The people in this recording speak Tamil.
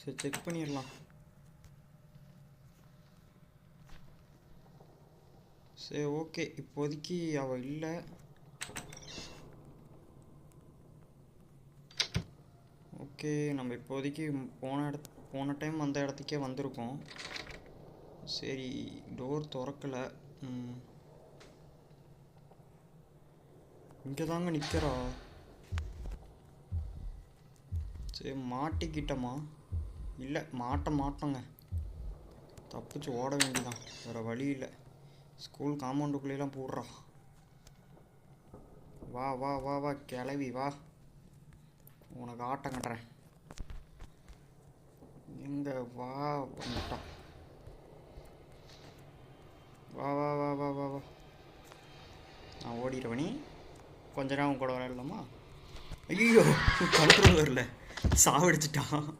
சரி செக் பண்ணிடலாம். சரி ஓகே, இப்போதைக்கு அவள் இல்லை. ஓகே, நம்ம இப்போதைக்கு போன டைம் அந்த இடத்துக்கே வந்திருக்கோம். சரி, டோர் திறக்கலை. இங்கே தாங்க நிற்கிறா. சரி மாட்டிக்கிட்டோமா? இல்லை, மாட்டோங்க. தப்பிச்சு ஓட வேண்டியதான், வேறு வழி இல்லை. ஸ்கூல் காம்பவுண்டுக்குள்ளேலாம் போடுறா. வா வா வா வா கிளவி வா, உனக்கு ஆட்டம் கட்டுறேன். எங்கே வா பண்ணிட்டான். வா வா வா வா வா வா, நான் ஓடிடுவனி. கொஞ்ச நேரம் கூட விளையாடலாமா? ஐயோ, கண்ட்ரோல் வரல, சாவடிச்சிட்டான்.